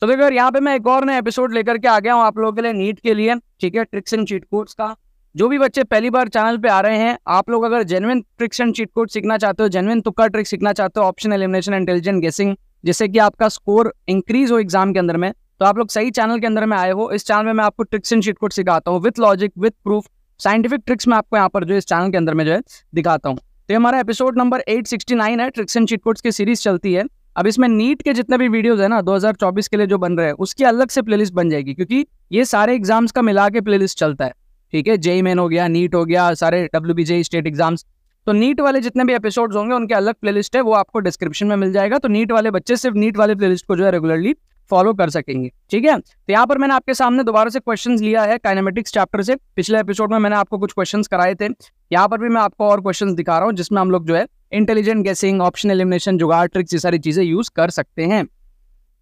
तो देखो यहाँ पे मैं एक और नया एपिसोड लेकर के आ गया हूँ आप लोगों के लिए नीट के लिए, ठीक है, ट्रिक्स एंड चीट कोड्स का। जो भी बच्चे पहली बार चैनल पे आ रहे हैं, आप लोग अगर genuine tricks and cheat code सीखना चाहते हो, जेन्युइन तुक्का ट्रिक सीखना चाहते हो, ऑप्शन एलिमिनेशन, इंटेलिजेंट गेसिंग, जिससे कि आपका स्कोर इंक्रीज हो एग्जाम के अंदर में, तो आप लोग सही चैनल के अंदर में आए हो। इस चैनल में मैं आपको ट्रिक्स एंड चीट कोड सिखाता हूँ with logic, with proof, scientific tricks मैं आपको यहाँ पर जो इस चैनल के अंदर में जो है दिखाता हूँ। तो हमारा एपिसोड नंबर 869 है, ट्रिक्स एंड चीट कोड्स की सीरीज चलती है। अब इसमें नीट के जितने भी वीडियोस है ना 2024 के लिए जो बन रहे हैं, उसकी अलग से प्लेलिस्ट बन जाएगी, क्योंकि ये सारे एग्जाम्स का मिला के प्लेलिस्ट चलता है, ठीक है। जेईई मेन हो गया, नीट हो गया, सारे WBJ स्टेट एग्जाम्स, तो नीट वाले जितने भी एपिसोड्स होंगे उनके अलग प्लेलिस्ट है, वो आपको डिस्क्रिप्शन में मिल जाएगा। तो नीट वाले बच्चे सिर्फ नीट वाले प्लेलिस्ट को जो है रेगुलरली फॉलो कर सकेंगे, ठीक है। तो यहाँ पर मैंने आपके सामने दोबारा से क्वेश्चंस लिया है काइनेमेटिक्स चैप्टर से। पिछले एपिसोड में मैंने आपको कुछ क्वेश्चंस कराए थे, यहाँ पर भी मैं आपको और क्वेश्चंस दिखा रहा हूँ, जिसमें हम लोग जो है इंटेलिजेंट गेसिंग, ऑप्शन एलिमिनेशन, जुगाड़, ट्रिक्स, ये सारी चीजें यूज कर सकते हैं।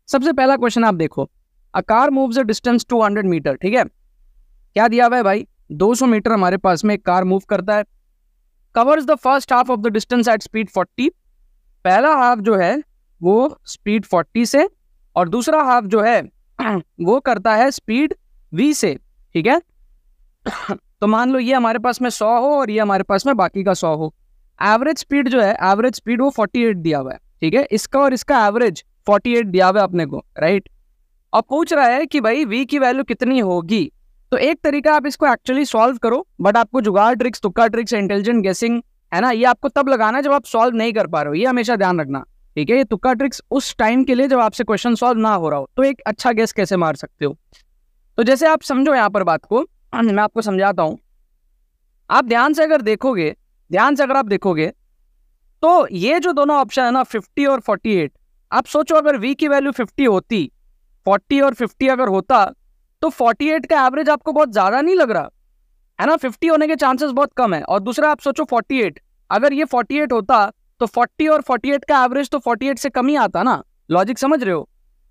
सबसे पहला क्वेश्चन आप देखो, a car moves a distance 200 metre, ठीक है। क्या दिया हुआ है भाई, 200 मीटर हमारे पास में एक कार मूव करता है। Covers the first half of the distance at speed 40, पहला हाफ जो है वो स्पीड 40 से, और दूसरा हाफ जो है वो करता है स्पीड v से, ठीक है। तो मान लो ये हमारे पास में 100 हो और ये हमारे पास में बाकी का 100 हो। एवरेज स्पीड जो है, एवरेज स्पीड वो 48 दिया हुआ है, ठीक है। इसका और इसका एवरेज 48 दिया हुआ है अपने को, राइट। और पूछ रहा है कि भाई v की वैल्यू कितनी होगी। तो एक तरीका आप इसको एक्चुअली सॉल्व करो, बट आपको जुगाड़ ट्रिक्स, तुक्का ट्रिक्स, इंटेलिजेंट गेसिंग है ना, ये आपको तब लगाना जब आप सॉल्व नहीं कर पा रहे हो, ये हमेशा ध्यान रखना, ठीक है। ये तुक्का ट्रिक्स उस टाइम के लिए जब आपसे क्वेश्चन सॉल्व ना हो रहा हो, तो एक अच्छा गेस कैसे मार सकते हो। तो जैसे आप समझो यहाँ पर बात को, मैं आपको समझाता हूँ। आप ध्यान से अगर आप देखोगे तो ये जो दोनों ऑप्शन है ना 50 और 48, आप सोचो अगर v की वैल्यू 50 होती, 40 और 50 अगर होता, तो 48 का एवरेज आपको बहुत ज्यादा नहीं लग रहा है ना, 50 होने के चांसेस बहुत कम है। और दूसरा आप सोचो 48, अगर ये 48 होता तो 40 और 48 का एवरेज तो 48 से कम ही आता ना, लॉजिक समझ रहे हो।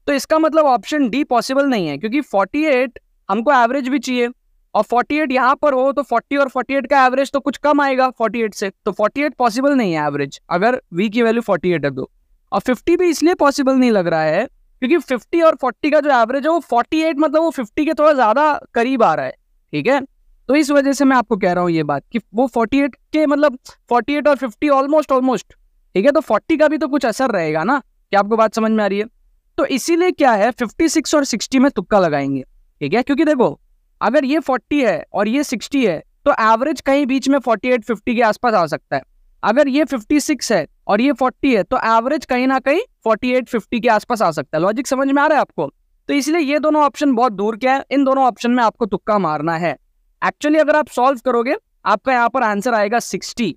तो इसका मतलब ऑप्शन डी पॉसिबल नहीं है, क्योंकि 48 हमको एवरेज भी चाहिए, और 48 यहाँ पर हो तो 40 और 48 का एवरेज तो कुछ कम आएगा 48 से, तो 48 पॉसिबल नहीं है एवरेज, अगर v की वैल्यू 48 है तो। और 50 भी इसलिए पॉसिबल नहीं लग रहा है क्योंकि 50 और 40 का जो एवरेज है वो 48, मतलब वो 50 के थोड़ा ज्यादा करीब आ रहा है, ठीक है। तो इस वजह से मैं आपको कह रहा हूँ ये बात कि वो 48 के, मतलब 48 और 50 ऑलमोस्ट, ठीक है। तो 40 का भी तो कुछ असर रहेगा ना, क्या आपको बात समझ में आ रही है। तो इसीलिए क्या है 56 और 60 में तुक्का लगाएंगे, ठीक है। क्योंकि देखो अगर ये 40 है और ये 60 है तो एवरेज कहीं बीच में 48 50 के आसपास आ सकता है। अगर ये 56 है और ये 40 है तो एवरेज कहीं ना कहीं 48 50 के आसपास आ सकता है। लॉजिक समझ में आ रहा है आपको। तो इसलिए ये दोनों ऑप्शन बहुत दूर के हैं, इन दोनों ऑप्शन में आपको तुक्का मारना है। एक्चुअली अगर आप सॉल्व करोगे आपका यहाँ पर आंसर आएगा 60,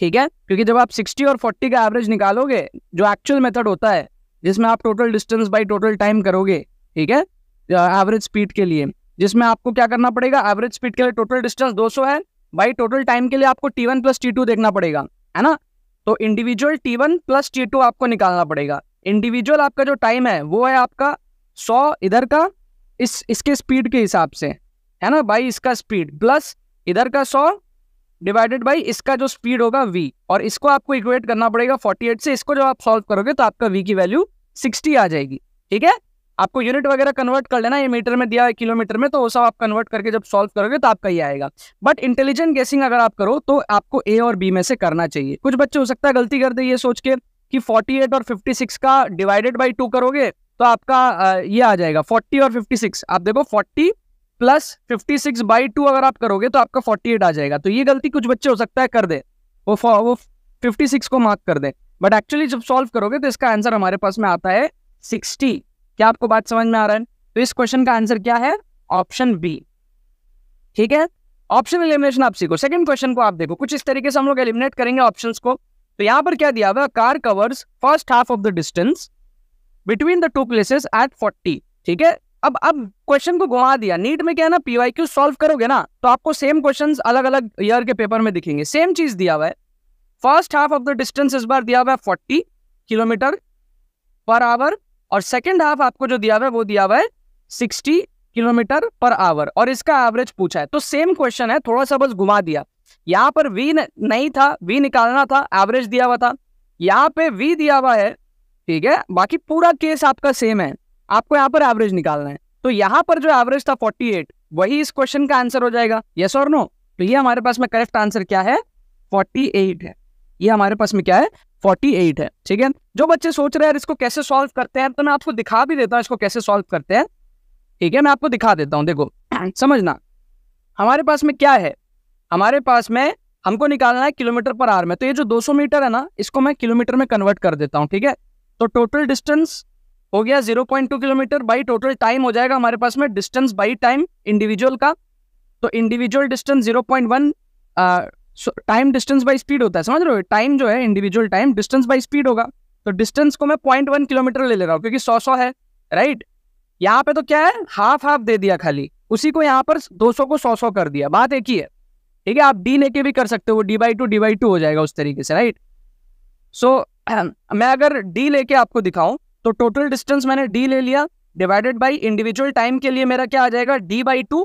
ठीक है। क्योंकि जब आप 60 और 40 का एवरेज निकालोगे, जो एक्चुअल मेथड होता है जिसमें आप total distance by total time करोगे, ठीक है, एवरेज स्पीड के लिए, जिसमें आपको क्या करना पड़ेगा, एवरेज स्पीड के लिए टोटल डिस्टेंस 200 है, बाई टोटल टाइम के लिए आपको T1 प्लस T2 देखना पड़ेगा, है ना। तो इंडिविजुअल T1 प्लस T2 आपको निकालना पड़ेगा। इंडिविजुअल आपका जो टाइम है वो है आपका 100 इधर का, इसके स्पीड के हिसाब से, है ना, बाई इसका स्पीड, प्लस इधर का 100 डिवाइडेड बाई इसका जो स्पीड होगा v, और इसको आपको इक्वेट करना पड़ेगा 48 से। इसको जब आप सॉल्व करोगे तो आपका v की वैल्यू 60 आ जाएगी, ठीक है। आपको यूनिट वगैरह कन्वर्ट कर लेना, ये मीटर में दिया है किलोमीटर में, तो वो सब आप कन्वर्ट करके जब सॉल्व करोगे तो आपका ये आएगा। बट इंटेलिजेंट गेसिंग अगर आप करो तो आपको a और b में से करना चाहिए। कुछ बच्चे हो सकता है गलती कर दे ये सोच के कि 48 और 56 का डिवाइडेड बाई 2 करोगे तो आपका ये आ जाएगा 40 और 56। आप देखो 40 प्लस 56 बाई 2 अगर आप करोगे तो आपका 48 आ जाएगा। तो ये गलती कुछ बच्चे हो सकता है कर दे, वो 56 को मार्क कर दे, बट एक्चुअली जब सॉल्व करोगे तो इसका आंसर हमारे पास में आता है 60। क्या आपको बात समझ में आ रहा है। तो इस क्वेश्चन का आंसर क्या है, ऑप्शन बी, ठीक है। ऑप्शन एलिमिनेशन आप सीखो। सेकंड क्वेश्चन को आप देखो, कुछ इस तरीके से हम लोग एलिमिनेट करेंगे ऑप्शंस को। तो यहाँ पर क्या दिया हुआ है, car covers first half of the distance between the two places at 40, ठीक है। अब क्वेश्चन को घुमा दिया। नीट में क्या है ना, PYQ सॉल्व करोगे ना तो आपको सेम क्वेश्चंस अलग अलग ईयर के पेपर में दिखेंगे, सेम चीज दिया हुआ है। First half of the distance इस बार दिया हुआ है 40 किलोमीटर पर आवर, और सेकेंड हाफ आपको जो दिया हुआ है वो दिया हुआ है 60 किलोमीटर पर आवर, और इसका एवरेज पूछा है। तो सेम क्वेश्चन है, थोड़ा सा बस घुमा दिया। यहाँ पर v नहीं था, v निकालना था, एवरेज दिया हुआ था। यहाँ पे v दिया हुआ है, ठीक है, बाकी पूरा केस आपका सेम है। आपको यहाँ पर एवरेज निकालना है। तो यहाँ पर जो एवरेज था 48, वही इस क्वेश्चन का आंसर हो जाएगा, यस और नो। तो ये हमारे पास में करेक्ट आंसर क्या है, 48 है। ये हमारे पास में क्या है, 48 है। ठीक है, जो बच्चे सोच रहे हैं इसको कैसे सॉल्व करते हैं, तो मैं आपको दिखा भी देता हूँ इसको कैसे सॉल्व करते हैं। ठीक है, मैं आपको दिखा देता हूँ, देखो समझना। हमारे पास में क्या है, हमारे पास में हमको निकालना है किलोमीटर पर आवर में। तो ये जो 200 मीटर है ना, इसको मैं किलोमीटर में कन्वर्ट कर देता हूँ। ठीक है, तो टोटल डिस्टेंस हो गया 0.2 किलोमीटर बाई टोटल टाइम हो जाएगा हमारे पास में डिस्टेंस बाई टाइम इंडिविजुअल का। तो individual distance 0.1 time distance by speed होता है, समझ रहे हो। टाइम जो है individual time distance by speed होगा। तो डिस्टेंस को मैं 0.1 किलोमीटर ले रहा हूँ क्योंकि 100 है, राइट। यहाँ पे तो क्या है, हाफ हाफ दे दिया खाली, उसी को यहाँ पर 200 को 100 कर दिया, बात एक ही है। ठीक है, आप डी लेके भी कर सकते हो, d/2 हो जाएगा उस तरीके से, राइट। सो मैं अगर डी लेके आपको दिखाऊं तो टोटल डिस्टेंस मैंने डी ले लिया डिवाइडेड बाई इंडिविजुअल टाइम के लिए मेरा क्या आ जाएगा, d/2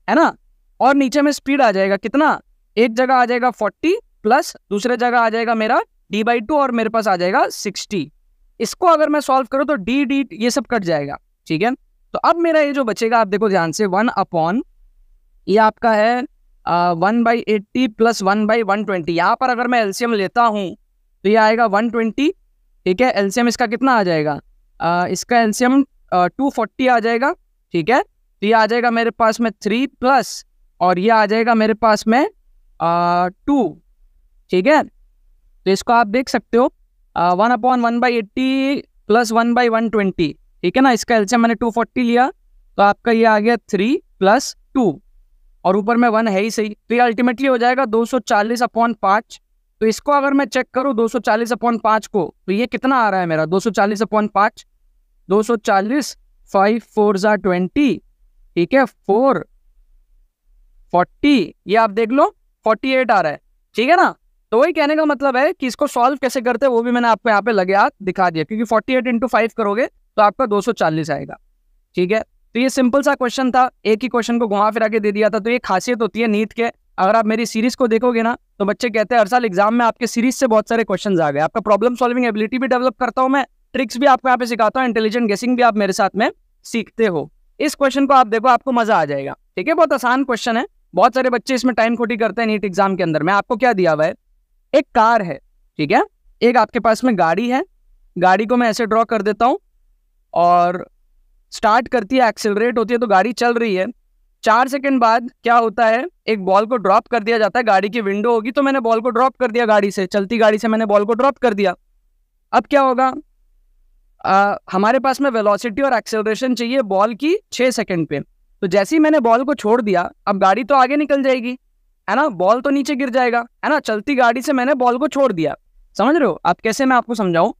है ना। और नीचे में स्पीड आ जाएगा कितना, एक जगह आ जाएगा 40 प्लस दूसरे जगह आ जाएगा मेरा d/2 और मेरे पास आ जाएगा 60। इसको अगर मैं सॉल्व करूं तो डी ये सब कट जाएगा। ठीक है, तो अब मेरा ये जो बचेगा आप देखो ध्यान से, 1/, ये आपका है 1/80 प्लस 1/120। यहाँ पर अगर मैं एलसीएम लेता हूँ तो ये आएगा 120। ठीक है, एलसीएम इसका कितना आ जाएगा, इसका एलसीएम 240 आ जाएगा। ठीक है, तो ये आ जाएगा मेरे पास में 3 प्लस और ये आ जाएगा मेरे पास में 2। ठीक है, तो इसको आप देख सकते हो 1/1/80 प्लस 1/120। ठीक है ना, इसका एलसीएम मैंने 240 लिया तो आपका ये आ गया 3 प्लस 2 और ऊपर में 1 है ही सही। तो ये अल्टीमेटली हो जाएगा 240/5। तो इसको अगर मैं चेक करूँ 240/5 को, तो ये कितना आ रहा है मेरा 240/5, 240 5 4 20। ठीक है, 4 40, ये आप देख लो 48 आ रहा है। ठीक है ना, तो वही कहने का मतलब है कि इसको सॉल्व कैसे करते हैं वो भी मैंने आपको यहाँ पे लगे हाथ दिखा दिया, क्योंकि 48 × 5 करोगे तो आपका 240 आएगा। ठीक है, तो ये सिंपल सा क्वेश्चन था, एक ही क्वेश्चन को घुमा फिरा के दे दिया था। तो ये खासियत होती है नीट के, अगर आप मेरी सीरीज को देखोगे ना तो बच्चे कहते हैं हर साल एग्जाम में आपके सीरीज से बहुत सारे क्वेश्चन आ गए। आपका प्रॉब्लम सॉल्विंग एबिलिटी भी डेवलप करता हूँ मैं, ट्रिक्स भी आपको यहाँ पे सिखाता हूँ, इंटेलिजेंट गेसिंग भी आप मेरे साथ में सीखते हो। इस क्वेश्चन को आप देखो, आपको मजा आ जाएगा। ठीक है, बहुत आसान क्वेश्चन है, बहुत सारे बच्चे इसमें टाइम खोटी करते हैं नीट एग्जाम के अंदर। मैं आपको क्या दिया हुआ है, एक कार है, ठीक है, एक आपके पास में गाड़ी है, गाड़ी को मैं ऐसे ड्रॉ कर देता हूँ और स्टार्ट करती है, एक्सेलरेट होती है तो गाड़ी चल रही है। 4 सेकंड बाद क्या होता है, एक बॉल को ड्रॉप कर दिया जाता है, गाड़ी की विंडो होगी तो मैंने बॉल को ड्रॉप कर दिया गाड़ी से, चलती गाड़ी से मैंने बॉल को ड्रॉप कर दिया। अब क्या होगा, हमारे पास में वेलोसिटी और एक्सेलरेशन चाहिए बॉल की 6 सेकंड पे। तो जैसे ही मैंने बॉल को छोड़ दिया, अब गाड़ी तो आगे निकल जाएगी, है ना, बॉल तो नीचे गिर जाएगा, है ना। चलती गाड़ी से मैंने बॉल को छोड़ दिया, समझ रहे हो आप कैसे, मैं आपको समझाऊं।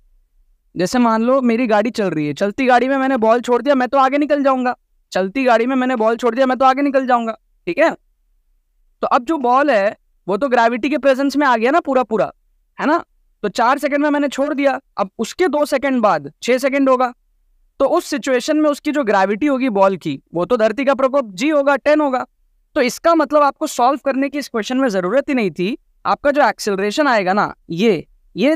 जैसे मान लो मेरी गाड़ी चल रही है, चलती गाड़ी में मैंने बॉल छोड़ दिया, मैं तो आगे निकल जाऊंगा। चलती गाड़ी में मैंने बॉल छोड़ दिया, मैं तो आगे निकल जाऊंगा। ठीक है, तो अब जो बॉल है वो तो ग्रेविटी के प्रेजेंस में आ गया ना पूरा पूरा, है ना। तो 4 सेकंड में मैंने छोड़ दिया, अब उसके 2 सेकंड बाद 6 सेकंड होगा, तो उस सिचुएशन में उसकी जो ग्रेविटी होगी बॉल की, वो तो धरती का प्रकोप g होगा, 10 होगा। तो इसका मतलब आपको सॉल्व करने की इस क्वेश्चन में जरूरत ही नहीं थी। आपका जो एक्सेलरेशन आएगा ना, ये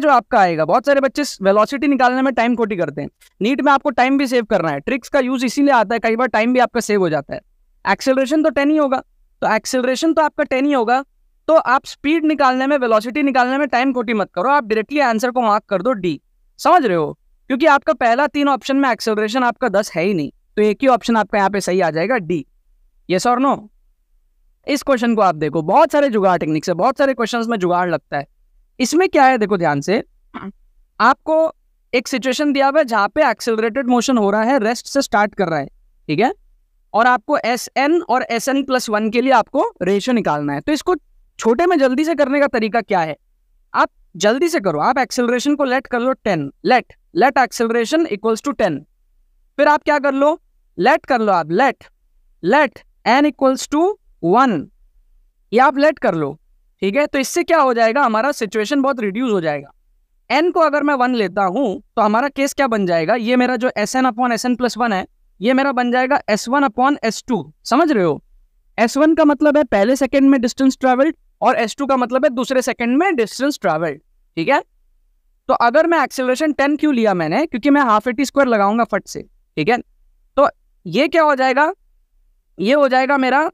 जो आपका आएगा, बहुत सारे बच्चे वेलोसिटी निकालने में टाइम खोटी करते हैं। नीट में आपको टाइम भी सेव करना है, ट्रिक्स का यूज इसीलिए आता है, कई बार टाइम भी आपका सेव हो जाता है। एक्सेलरेशन तो 10 ही होगा, तो एक्सेलरेशन तो आपका 10 ही होगा, तो आप स्पीड निकालने में, वेलोसिटी निकालने में टाइम खोटी मत करो, आप डायरेक्टली आंसर को मार्क कर दो डी। समझ रहे हो, क्योंकि आपका पहला 3 ऑप्शन में एक्सेलरेशन आपका 10 है ही नहीं, तो एक ही ऑप्शन आपका यहाँ पे सही आ जाएगा, डी। यस और नो। इस क्वेश्चन को आप देखो, बहुत सारे जुगाड़ टेक्निक से, बहुत सारे क्वेश्चंस में जुगाड़ लगता है। इसमें क्या है देखो ध्यान से, आपको एक सिचुएशन दिया हुआ है जहां पे एक्सेलरेटेड मोशन हो रहा है, रेस्ट से स्टार्ट कर रहा है, ठीक है, और आपको SN और SN+1 के लिए आपको रेशियो निकालना है। तो इसको छोटे में जल्दी से करने का तरीका क्या है, आप जल्दी से करो, आप एक्सेलरेशन को लेट कर लो 10, लेट एक्सेलरेशन इक्वल्स टू 10। फिर आप क्या कर लो, लेट कर लो, आप लेट n इक्वल्स टू 1, ये आप लेट कर लो, ठीक है। तो इससे क्या हो जाएगा, हमारा सिचुएशन बहुत रिड्यूस हो जाएगा। n को अगर मैं 1 लेता हूं तो हमारा केस क्या बन जाएगा, ये मेरा जो SN/SN+1 है, ये मेरा बन जाएगा S1/S2। समझ रहे हो, S1 का मतलब है पहले सेकंड में डिस्टेंस ट्रेवल्ड और S2 का मतलब है दूसरे सेकंड में डिस्टेंस ट्रेवल्ड, ठीक है। तो अगर मैं एक्सेलरेशन 10 क्यों लिया मैंने, क्योंकि मैं ½ AT² लगाऊंगा फट से, ठीक है, तो ये क्या हो जाएगा, ये हो जाएगा मेरा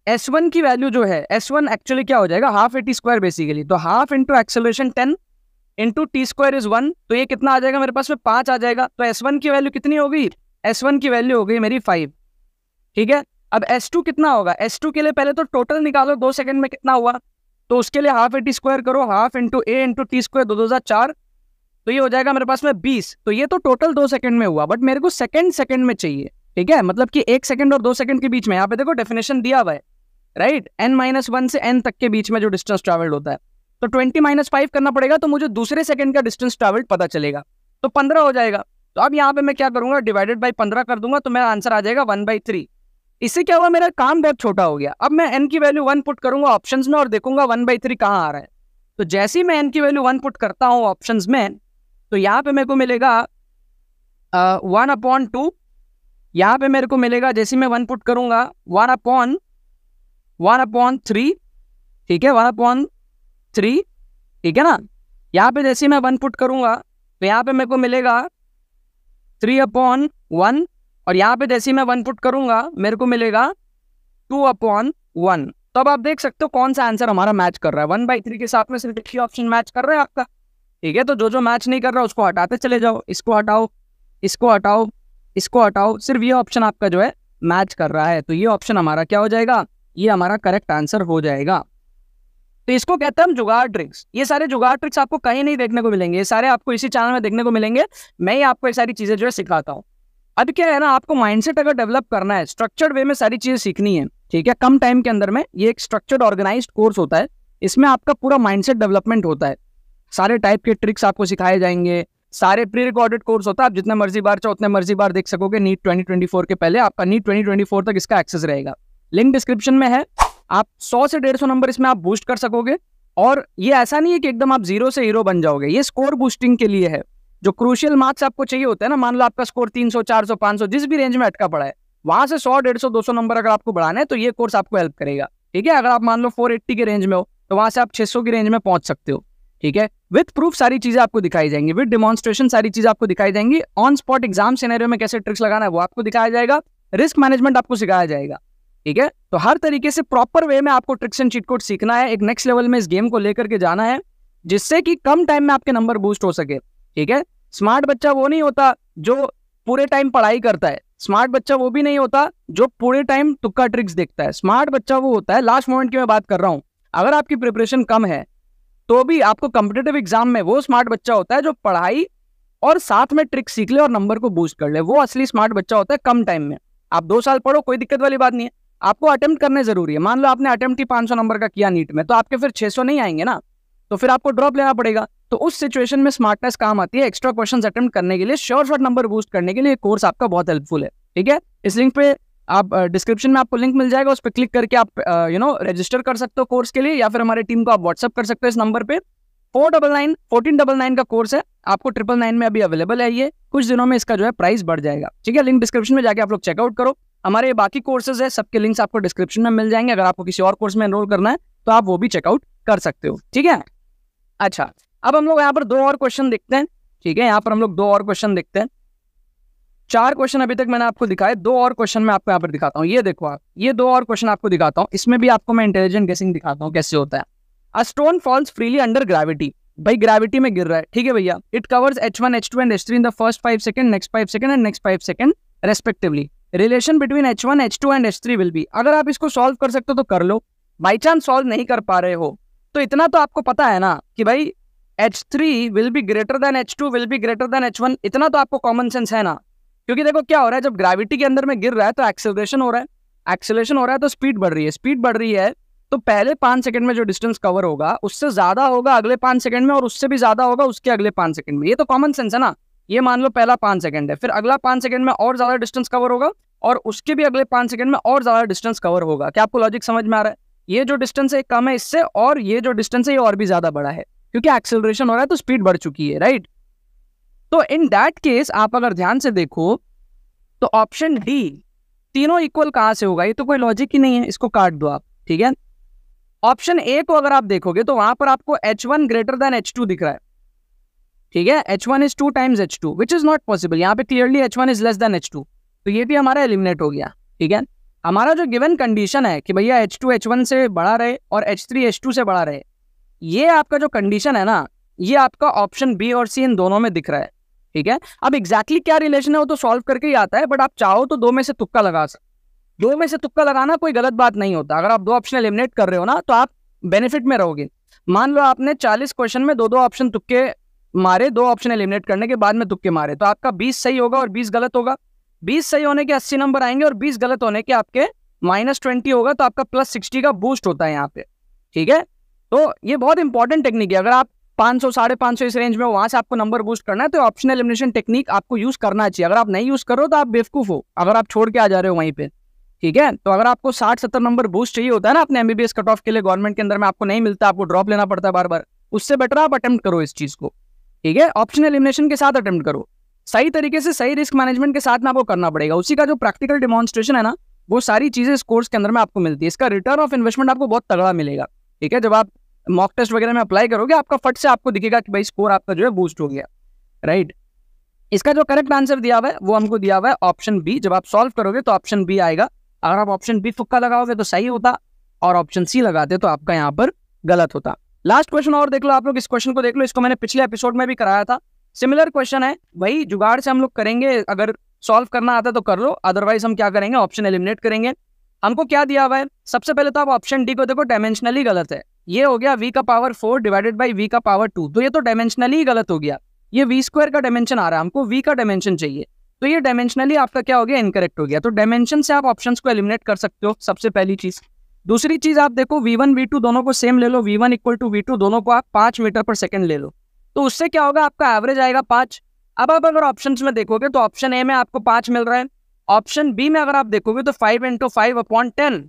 S1 की वैल्यू जो है, S1 एक्चुअली क्या हो जाएगा, half a T square basically, तो half into acceleration 10 into T square is 1, तो ये कितना आ जाएगा मेरे पास में 5 आ जाएगा। तो S1 की वैल्यू कितनी होगी, S1 की वैल्यू हो गई मेरी 5, ठीक है। अब S2 कितना होगा, S2 के लिए पहले तो टोटल निकालो 2 सेकंड में कितना हुआ, तो उसके लिए हाफ ए टी स्क्वायर करो, हाफ इंटू ए इंटू टी स्क्वायर 2×4, तो ये हो जाएगा मेरे पास में 20। तो ये तो टोटल 2 सेकंड में हुआ, बट मेरे को सेकंड में चाहिए, ठीक है, मतलब कि 1 सेकंड और 2 सेकंड के बीच में, यहाँ पे देखो डेफिनेशन दिया हुआ है, राइट, n-1 से n तक के बीच में जो डिस्टेंस ट्रैवल्ड होता है, तो 20-5 करना पड़ेगा, तो मुझे दूसरे सेकंड का डिस्टेंस ट्रैवल्ड पता चलेगा, तो 15 हो जाएगा। तो अब यहाँ पे मैं क्या करूंगा, डिवाइडेड बाई 15 कर दूंगा, तो मेरा आंसर आ जाएगा 1/3। इससे क्या हुआ, मेरा काम बहुत छोटा हो गया। अब मैं n की वैल्यू 1 पुट करूंगा ऑप्शंस में और देखूंगा 1/3 कहाँ आ रहा है। तो जैसे ही मैं n की वैल्यू 1 पुट करता हूँ ऑप्शंस में, तो यहाँ पे मेरे को मिलेगा 1/2, यहाँ पे मेरे को मिलेगा, जैसे मैं 1 पुट करूंगा 1/3, ठीक है, 1/3, ठीक है ना। यहाँ पे जैसे मैं 1 पुट करूंगा तो यहाँ पे मेरे को मिलेगा 3/1, और यहाँ पे जैसे मैं 1 पुट करूंगा मेरे को मिलेगा 2/1। तो अब आप देख सकते हो कौन सा आंसर हमारा मैच कर रहा है, 1/3 के साथ में सिर्फ एक ही ऑप्शन मैच कर रहा है आपका, ठीक है। तो जो जो मैच नहीं कर रहा उसको हटाते चले जाओ, इसको हटाओ, इसको हटाओ, इसको हटाओ, सिर्फ ये ऑप्शन आपका जो है मैच कर रहा है, तो ये ऑप्शन हमारा क्या हो जाएगा, ये हमारा करेक्ट आंसर हो जाएगा। तो इसको कहते हैं हम जुगाड़ ट्रिक्स। ये सारे जुगाड़ ट्रिक्स आपको कहीं नहीं देखने को मिलेंगे, ये सारे आपको इसी चैनल में देखने को मिलेंगे। मैं ही आपको ये सारी चीजें जो है सिखाता हूँ। अब क्या है ना, आपको माइंडसेट अगर डेवलप करना है, स्ट्रक्चर्ड वे में सारी चीजें सीखनी है, ठीक है, कम टाइम के अंदर में, ये एक स्ट्रक्चर्ड ऑर्गेनाइज्ड कोर्स होता है, इसमें आपका पूरा माइंडसेट डेवलपमेंट होता है, सारे टाइप के ट्रिक्स आपको सिखाए जाएंगे, सारे प्री रिकॉर्डेड कोर्स होता है, आप जितने मर्जी बार चाहो उतने मर्जी बार देख सकोगे। नीट 2024 के पहले आपका नीट 2024 तक इसका एक्सेस रहेगा, लिंक डिस्क्रिप्शन में है। आप 100 से 150 नंबर इसमें आप बूस्ट कर सकोगे, और ये ऐसा नहीं है कि एकदम आप 0 से हीरो बन जाओगे, ये स्कोर बूस्टिंग के लिए है। जो क्रूशियल मार्क्स आपको चाहिए होता है ना, मान लो आपका स्कोर 300, 400, 500 जिस भी रेंज में अटका पड़ा है, वहां से 100, 150, 200 नंबर अगर आपको बढ़ाना है तो ये कोर्स आपको हेल्प करेगा, ठीक है। अगर आप मान लो 480 के रेंज में हो तो वहां से आप 600 की रेंज में पहुंच सकते हो, ठीक है। विद प्रूफ सारी चीजें आपको दिखाई जाएंगी, विद डिमॉन्स्ट्रेशन सारी चीजें आपको दिखाई जाएंगी, ऑन स्पॉट एग्जाम सिनेरियो में कैसे ट्रिक्स लगाना है वो आपको दिखाया जाएगा, रिस्क मैनेजमेंट आपको सिखाया जाएगा, ठीक है। तो हर तरीके से प्रॉपर वे में आपको ट्रिक्स एंड चीट कोड सीखना है, एक नेक्स्ट लेवल में इस गेम को लेकर के जाना है, जिससे कि कम टाइम में आपके नंबर बूस्ट हो सके, ठीक है। स्मार्ट बच्चा वो नहीं होता जो पूरे टाइम पढ़ाई करता है, स्मार्ट बच्चा वो भी नहीं होता जो पूरे टाइम तुक्का ट्रिक्स देखता है। स्मार्ट बच्चा वो होता है, लास्ट मोमेंट की मैं बात कर रहा हूं, अगर आपकी प्रिपरेशन कम है तो भी आपको कॉम्पिटिटिव एग्जाम में वो स्मार्ट बच्चा होता है जो पढ़ाई और साथ में ट्रिक सीख ले और नंबर को बूस्ट कर ले, वो असली स्मार्ट बच्चा होता है कम टाइम में। आप 2 साल पढ़ो, कोई दिक्कत वाली बात नहीं है, आपको अटेम्प्ट करने जरूरी है। मान लो आपने अटेम्प्ट ही 500 नंबर का किया नीट में, तो आपके फिर 600 नहीं आएंगे ना, तो फिर आपको ड्रॉप लेना पड़ेगा। तो उस सिचुएशन में स्मार्टनेस काम आती है, एक्स्ट्रा क्वेश्चंस अटेम्प्ट करने के लिए, शॉर्ट नंबर बूस्ट करने के लिए कोर्स आपका बहुत हेल्पफुल है, ठीक है। इस लिंक पे आप डिस्क्रिप्शन में आपको लिंक मिल जाएगा, उस पर क्लिक करके आप रजिस्टर कर सकते हो कोर्स के लिए, या फिर हमारे टीम को आप व्हाट्सअप कर सकते हो इस नंबर पे। 1499 का कोर्स है, आपको 999 में अभी अवेलेबल है, ये कुछ दिनों में इसका जो है प्राइस बढ़ जाएगा, ठीक है। लिंक डिस्क्रिप्शन में जाके आप लोग चेकआउट करो। हमारे बाकी कोर्सेज है, सबके लिंक्स आपको डिस्क्रिप्शन में मिल जाएंगे। अगर आपको किसी और कोर्स में एनरोल करना है तो आप वो भी चेकआउट कर सकते हो, ठीक है। अच्छा, अब हम लोग यहाँ पर 2 और क्वेश्चन देखते हैं, ठीक है। यहाँ पर हम लोग 2 और क्वेश्चन देखते हैं। 4 क्वेश्चन अभी तक मैंने आपको दिखाए, 2 और क्वेश्चन मैं आपको यहाँ पर दिखाता हूँ। ये देखो आप, ये 2 और क्वेश्चन आपको दिखाता हूँ, इसमें भी आपको मैं इंटेलिजेंट गेसिंग दिखाता हूँ कैसे होता है। A stone falls freely under gravity, भाई ग्रेविटी में गिर रहा है, ठीक है भैया। It covers H1, H2 and H3 in the first 5 second, next 5 second and next 5 second respectively. Relation between H1, H2 and H3 will be. अगर आप इसको सॉल्व कर सकते हो तो कर लो, बाई चांस सॉल्व नहीं कर पा रहे हो तो इतना तो आपको पता है ना कि भाई H3 will be greater than H2 will be greater than H1, इतना तो आपको कॉमन सेंस है ना। क्योंकि देखो क्या हो रहा है, जब ग्रेविटी के अंदर में गिर रहा है तो एक्सेलरेशन हो रहा है, एक्सेलरेशन हो रहा है तो स्पीड बढ़ रही है, स्पीड बढ़ रही है तो पहले 5 सेकंड में जो डिस्टेंस कवर होगा उससे ज्यादा होगा अगले 5 सेकंड में, और उससे भी ज्यादा होगा उसके अगले 5 सेकंड में। ये तो कॉमन सेंस है ना। ये मान लो पहला 5 सेकंड है, फिर अगला 5 सेकंड में और ज्यादा डिस्टेंस कवर होगा, और उसके भी अगले 5 सेकंड में और ज्यादा डिस्टेंस कवर होगा। क्या आपको लॉजिक समझ में आ रहा है? ये जो डिस्टेंस है कम है इससे, और ये जो डिस्टेंस है ये और भी ज्यादा बड़ा है, क्योंकि एक्सेलरेशन हो रहा है तो स्पीड बढ़ चुकी है, राइट। तो इन दैट केस आप अगर ध्यान से देखो तो ऑप्शन डी, तीनों इक्वल कहां से होगा, ये तो कोई लॉजिक ही नहीं है, इसको काट दो आप, ठीक है। ऑप्शन ए को अगर आप देखोगे तो वहां पर आपको H1 ग्रेटर देन H2 दिख रहा है, ठीक है, H1 is 2 times H2 which is not possible. यहाँ पे clearly H1 is less than H2, तो ये भी हमारा एलिमिनेट हो गया। ठीक है, हमारा जो गिवन कंडीशन है कि भैया H2 H1 से बड़ा रहे और H3 H2 से बड़ा रहे, ये आपका जो कंडीशन है ना, ये आपका ऑप्शन बी और सी इन दोनों में दिख रहा है। ठीक है, अब एग्जैक्टली क्या रिलेशन है वो तो सॉल्व करके ही आता है, बट आप चाहो तो दो में से तुक्का लगा सकते। दो में से तुक्का लगाना कोई गलत बात नहीं होता। अगर आप दो ऑप्शन एलिमिनेट कर रहे हो ना, तो आप बेनिफिट में रहोगे। मान लो आपने 40 क्वेश्चन में दो ऑप्शन तुक्के मारे, दो ऑप्शन एलिमिनेट करने के बाद में तुक्के मारे, तो आपका 20 सही होगा और 20 गलत होगा। 20 सही होने के 80 नंबर आएंगे और 20 गलत होने के आपके -20 होगा, तो आपका +60 का बूस्ट होता है यहाँ पे। ठीक है, तो ये बहुत इंपॉर्टेंट टेक्निक है। अगर आप 500 550 इस रेंज में वहां से आपको नंबर बूस्ट करना है, तो ऑप्शन एलिमिनेशन टेक्निक आपको यूज करना चाहिए। अगर आप नहीं यूज कर रहे हो तो आप बेवकूफ हो, अगर आप छोड़ के आ जा रहे हो वहीं पे। ठीक है, तो अगर आपको 60-70 नंबर बूस्ट चाहिए होता है ना अपने MBBS कट ऑफ के लिए, गवर्नमेंट के अंदर में आपको नहीं मिलता, आपको ड्रॉप लेना पड़ता है बार बार, उससे बेटर आप अटेम्प्ट करो इस चीज को। ठीक है, ऑप्शन एलिमिनेशन के साथ अटेम्प्ट करो, सही तरीके से सही रिस्क मैनेजमेंट के साथ में आपको करना पड़ेगा। उसी का जो प्रैक्टिकल डिमॉन्स्ट्रेशन है ना, वो सारी चीजें इस कोर्स के अंदर में आपको मिलती है। इसका रिटर्न ऑफ इन्वेस्टमेंट आपको बहुत तगड़ा मिलेगा। ठीक है, जब आप मॉक टेस्ट वगैरह में अप्लाई करोगे, आपका फट से आपको दिखेगा कि भाई स्कोर आपका जो है बूस्ट हो गया। राइट, इसका जो करेक्ट आंसर दिया हुआ है वो हमको दिया हुआ है ऑप्शन बी। जब आप सॉल्व करोगे तो ऑप्शन बी आएगा। अगर आप ऑप्शन बी तुक्का लगाओगे तो सही होता, और ऑप्शन सी लगाते तो आपका यहाँ पर गलत होता। लास्ट क्वेश्चन और देख लो आप लोग, इस क्वेश्चन को देख लो, इसको मैंने पिछले एपिसोड में भी कराया था। सिमिलर क्वेश्चन है, वही जुगाड़ से हम लोग करेंगे। अगर सॉल्व करना आता तो कर लो, अदरवाइज हम क्या करेंगे, ऑप्शन एलिमिनेट करेंगे। हमको क्या दिया हुआ है, सबसे पहले तो आप ऑप्शन डी को देखो, डायमेंशनली गलत है। ये हो गया v का पावर 4 डिवाइडेड बाई v का पावर 2, तो ये तो डायमेंशनली गलत हो गया। ये v² का डायमेंशन आ रहा है, हमको v का डायमेंशन चाहिए, तो ये डायमेंशनली आपका क्या हो गया, इनकरेक्ट हो गया। तो डायमेंशन से आप ऑप्शंस को एलिमिनेट कर सकते हो, सबसे पहली चीज। दूसरी चीज आप देखो, v1 v2 दोनों को सेम ले लो, v1 = v2 दोनों को आप 5 मीटर पर सेकंड ले लो, तो उससे क्या होगा, आपका एवरेज आएगा 5। अब आप अगर ऑप्शंस में देखोगे तो ऑप्शन ए में आपको 5 मिल रहा है, ऑप्शन बी में अगर आप देखोगे तो 5 × 5/10,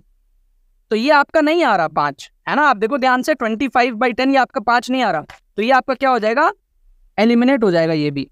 तो ये आपका नहीं आ रहा 5, है ना। आप देखो ध्यान से, 25/10 ये आपका 5 नहीं आ रहा, तो ये आपका क्या हो जाएगा, एलिमिनेट हो जाएगा ये भी।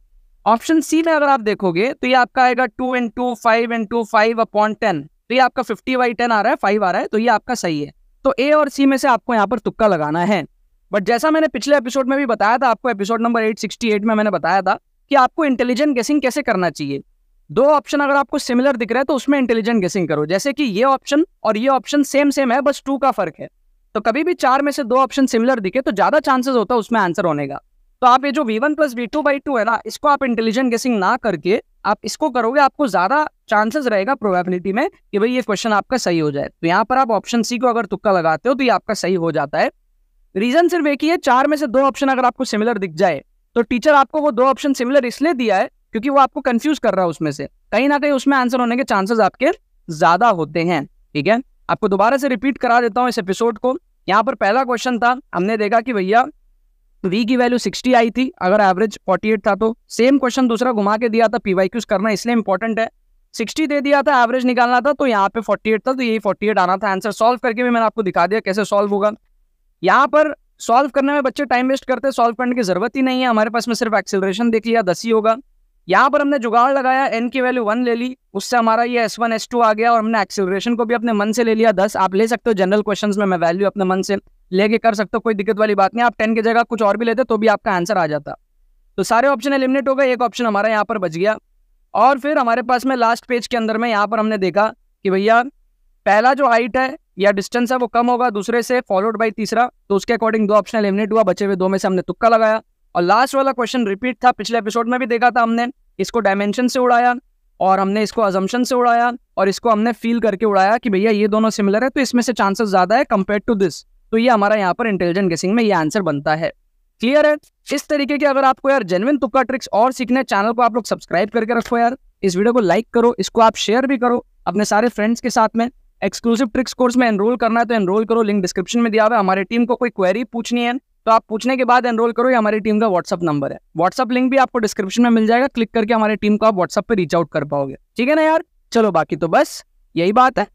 ऑप्शन सी में अगर आप देखोगे तो ये आपका आएगा 2 × 5 × 5/10, तो ये आपका 50/10 आ रहा है, 5 आ रहा है, तो ये आपका सही है। तो ए और सी में से आपको यहाँ पर तुक्का लगाना है। बट जैसा मैंने पिछले एपिसोड में भी बताया था आपको, एपिसोड नंबर 868 में मैंने बताया था कि आपको इंटेलिजेंट गेसिंग कैसे करना चाहिए। दो ऑप्शन अगर आपको सिमिलर दिख रहा है तो उसमें इंटेलिजेंट गेसिंग करो। जैसे कि ये ऑप्शन और ये ऑप्शन सेम है, बस 2 का फर्क है। तो कभी भी 4 में से 2 ऑप्शन सिमिलर दिखे तो ज्यादा चांसेस होता है उसमें आंसर होने का। तो आप ये जो v1 + v2/2 है ना, इसको आप इंटेलिजेंट गेसिंग ना करके आप इसको करोगे, आपको ज्यादा चांसेस रहेगा प्रोबेबिलिटी में कि भाई ये क्वेश्चन आपका सही हो जाए। तो यहाँ पर आप ऑप्शन सी को अगर तुक्का लगाते हो तो ये आपका सही हो जाता है। रीजन सिर्फ एक ही है, 4 में से 2 ऑप्शन अगर आपको सिमिलर दिख जाए तो टीचर आपको वो 2 ऑप्शन सिमिलर इसलिए दिया है क्योंकि वो आपको कंफ्यूज कर रहा है, उसमें से कहीं ना कहीं उसमें आंसर होने के चांसेस आपके ज्यादा होते हैं। ठीक है, आपको दोबारा से रिपीट करा देता हूँ इस एपिसोड को। यहाँ पर पहला क्वेश्चन था, हमने देखा कि भैया v की वैल्यू 60 आई थी, अगर एवरेज 48 था। तो सेम क्वेश्चन दूसरा घुमा के दिया था, PYQs करना इसलिए इंपॉर्टेंट है। 60 दे दिया था, एवरेज निकालना था, तो यहाँ पे 48 था, तो यही 48 आना था आंसर। सॉल्व करके भी मैंने आपको दिखा दिया कैसे सॉल्व होगा। यहाँ पर सॉल्व करने में बच्चे टाइम वेस्ट करते हैं, सॉल्व करने की जरूरत ही नहीं है, हमारे पास में सिर्फ एक्सेलरेशन देख लिया, 10 ही होगा। यहाँ पर हमने जुगाड़ लगाया, n की वैल्यू 1 ले ली, उससे हमारा ये S1 S2 आ गया, और हमने एक्सेलरेशन को भी अपने मन से ले लिया 10। आप ले सकते हो जनरल क्वेश्चंस में, मैं वैल्यू अपने मन से लेके कर सकते हो, कोई दिक्कत वाली बात नहीं। आप 10 की जगह कुछ और भी लेते तो भी आपका आंसर आ जाता। तो सारे ऑप्शन एलिमिनेट हो गए, एक ऑप्शन हमारा यहाँ पर बच गया। और फिर हमारे पास में लास्ट पेज के अंदर में यहाँ पर हमने देखा कि भैया पहला जो हाइट है या डिस्टेंस है वो कम होगा दूसरे से, फॉलोड बाई तीसरा, तो उसके अकॉर्डिंग 2 ऑप्शन एलिमिनेट हुआ, बचे हुए 2 में से हमने तुक्का लगाया। और लास्ट वाला क्वेश्चन रिपीट था, पिछले एपिसोड में भी देखा था हमने, इसको डायमेंशन से उड़ाया और हमने इसको अजम्पशन से उड़ाया और इसको हमने फील करके उड़ाया कि भैया ये दोनों सिमिलर है तो इसमें से चांसेस ज्यादा है कंपेयर टू दिस। तो ये हमारा यहाँ पर इंटेलिजेंट गेसिंग में ये आंसर बनता है। क्लियर है? इस तरीके के अगर आपको यार जेन्युइन तुक्का ट्रिक्स और सीखने, चैनल को आप लोग सब्सक्राइब करके रखो यार, इस वीडियो को लाइक करो, इसको आप शेयर भी करो अपने सारे फ्रेंड्स के साथ में। एक्सक्लूसिव ट्रिक्स कोर्स में एनरोल करना है तो एनरोल करो, लिंक डिस्क्रिप्शन में दिया हुआ है। हमारी टीम को कोई क्वेरी पूछनी है तो आप पूछने के बाद एनरोल करो, ये हमारी टीम का व्हाट्सअप नंबर है, व्हाट्सअप लिंक भी आपको डिस्क्रिप्शन में मिल जाएगा, क्लिक करके हमारी टीम को आप व्हाट्सअप पे रीच आउट कर पाओगे। ठीक है ना यार, चलो बाकी तो बस यही बात है।